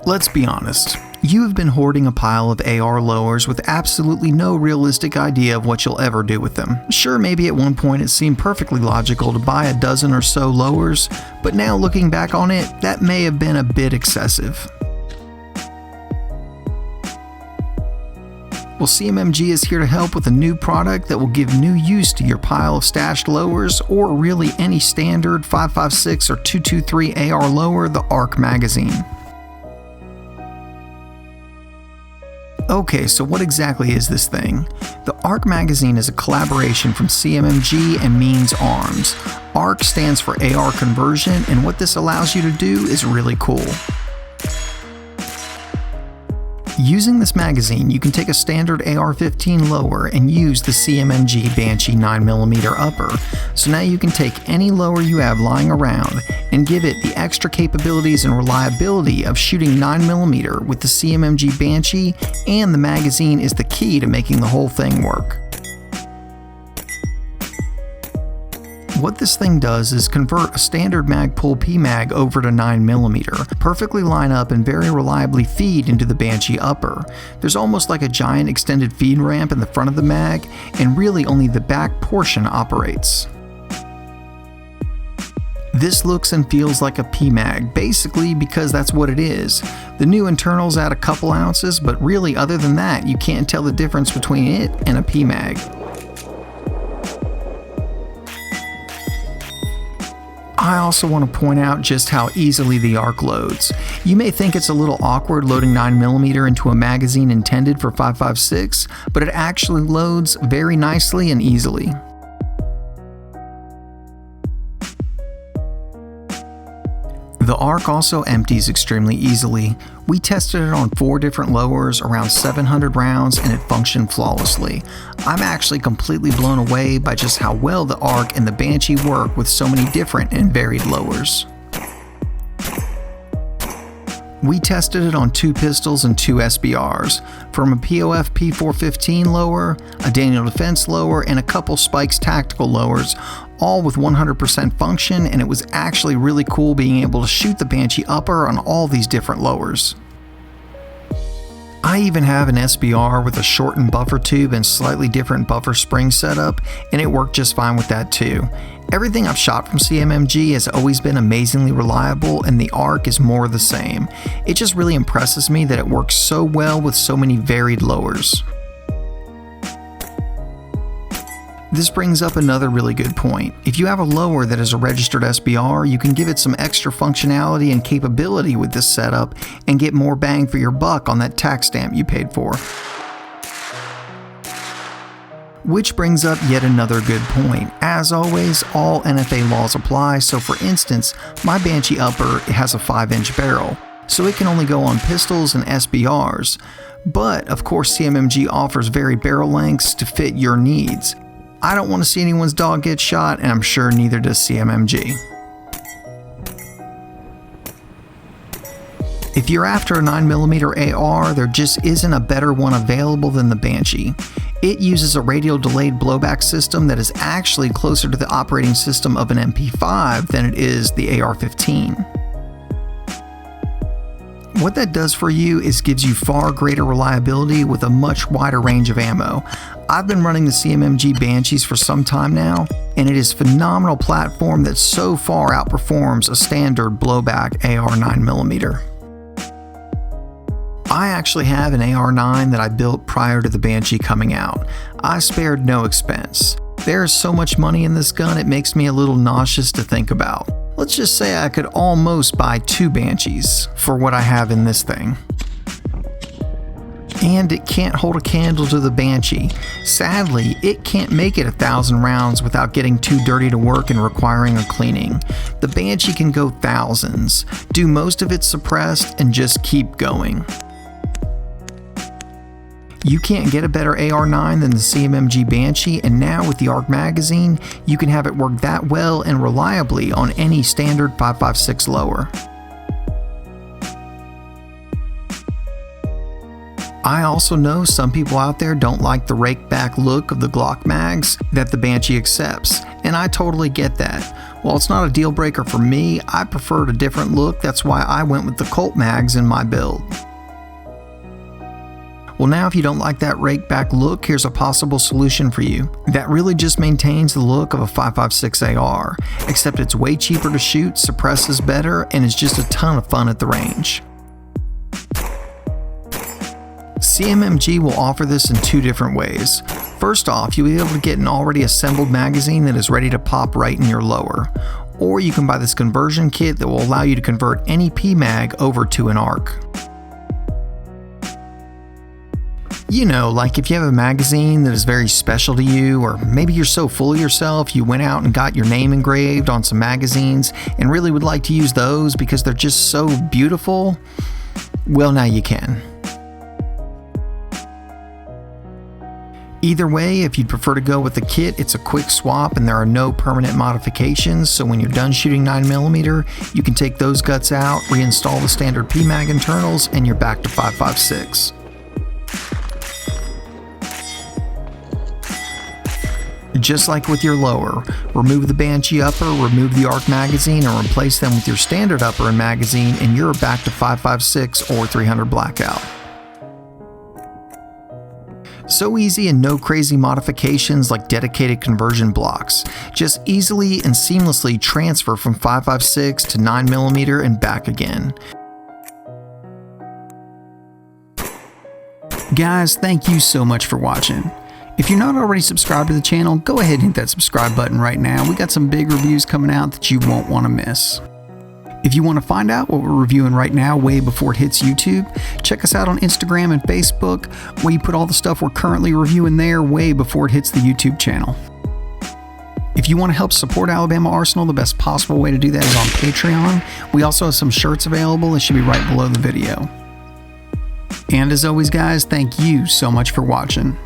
Let's be honest. You have been hoarding a pile of AR lowers with absolutely no realistic idea of what you'll ever do with them. Sure, maybe at one point it seemed perfectly logical to buy a dozen or so lowers, but now looking back on it, that may have been a bit excessive. Well, Cmmg is here to help with a new product that will give new use to your pile of stashed lowers, or really any standard 5.56 or 223 AR lower, the Arc magazine. Okay, so what exactly is this thing? The Arc magazine is a collaboration from Cmmg and Means Arms. Arc stands for AR conversion, and what this allows you to do is really cool. Using this magazine, you can take a standard AR-15 lower and use the Cmmg Banshee 9mm upper. So now you can take any lower you have lying around and give it the extra capabilities and reliability of shooting 9mm with the Cmmg Banshee, and the magazine is the key to making the whole thing work. What this thing does is convert a standard Magpul PMag over to 9mm, perfectly line up and very reliably feed into the Banshee upper. There's almost like a giant extended feed ramp in the front of the mag, and really only the back portion operates. This looks and feels like a PMag, basically because that's what it is. The new internals add a couple ounces, but really other than that, you can't tell the difference between it and a PMag. I also want to point out just how easily the Arc loads. You may think it's a little awkward loading 9mm into a magazine intended for 5.56, but it actually loads very nicely and easily. The Arc also empties extremely easily. We tested it on 4 different lowers, around 700 rounds, and it functioned flawlessly. I'm actually completely blown away by just how well the Arc and the Banshee work with so many different and varied lowers. We tested it on 2 pistols and 2 SBRs, from a POF P415 lower, a Daniel Defense lower, and a couple Spikes tactical lowers, all with 100% function, and it was actually really cool being able to shoot the Banshee upper on all these different lowers. I even have an SBR with a shortened buffer tube and slightly different buffer spring setup, and it worked just fine with that too. Everything I've shot from Cmmg has always been amazingly reliable, and the Arc is more the same. It just really impresses me that it works so well with so many varied lowers. This brings up another really good point. If you have a lower that is a registered SBR, you can give it some extra functionality and capability with this setup and get more bang for your buck on that tax stamp you paid for. Which brings up yet another good point. As always, all NFA laws apply, so for instance, my Banshee upper has a 5-inch barrel, so it can only go on pistols and SBRs. But of course Cmmg offers varied barrel lengths to fit your needs. I don't want to see anyone's dog get shot, and I'm sure neither does Cmmg. If you're after a 9mm AR, there just isn't a better one available than the Banshee. It uses a radial delayed blowback system that is actually closer to the operating system of an MP5 than it is the AR-15. What that does for you is gives you far greater reliability with a much wider range of ammo. I've been running the Cmmg Banshees for some time now, and it is a phenomenal platform that so far outperforms a standard blowback AR 9mm. I actually have an AR-9 that I built prior to the Banshee coming out. I spared no expense. There is so much money in this gun it makes me a little nauseous to think about. Let's just say I could almost buy 2 Banshees for what I have in this thing. And it can't hold a candle to the Banshee. Sadly, it can't make it 1,000 rounds without getting too dirty to work and requiring a cleaning. The Banshee can go thousands, do most of it suppressed, and just keep going. You can't get a better AR-9 than the Cmmg Banshee, and now with the Arc magazine, you can have it work that well and reliably on any standard 5.56 lower. I also know some people out there don't like the rake back look of the Glock mags that the Banshee accepts, and I totally get that. While it's not a deal breaker for me, I preferred a different look, that's why I went with the Colt mags in my build. Well, now if you don't like that rake back look, here's a possible solution for you. That really just maintains the look of a 5.56 AR, except it's way cheaper to shoot, suppresses better, and is just a ton of fun at the range. Cmmg will offer this in two different ways. First off, you'll be able to get an already assembled magazine that is ready to pop right in your lower. Or you can buy this conversion kit that will allow you to convert any PMag over to an ARC. You know, like if you have a magazine that is very special to you, or maybe you're so full of yourself you went out and got your name engraved on some magazines and really would like to use those because they're just so beautiful, well, now you can. Either way, if you'd prefer to go with the kit, it's a quick swap and there are no permanent modifications, so when you're done shooting 9mm, you can take those guts out, reinstall the standard PMag internals, and you're back to 5.56. Just like with your lower, remove the Banshee upper, remove the ARC magazine, and replace them with your standard upper and magazine, and you're back to 5.56 or 300 blackout. So easy and no crazy modifications like dedicated conversion blocks. Just easily and seamlessly transfer from 5.56 to 9mm and back again. Guys, thank you so much for watching. If you're not already subscribed to the channel, go ahead and hit that subscribe button right now. We got some big reviews coming out that you won't want to miss. If you want to find out what we're reviewing right now way before it hits YouTube, check us out on Instagram and Facebook, where you put all the stuff we're currently reviewing there way before it hits the YouTube channel. If you want to help support Alabama Arsenal, the best possible way to do that is on Patreon. We also have some shirts available. It should be right below the video. And as always, guys, thank you so much for watching.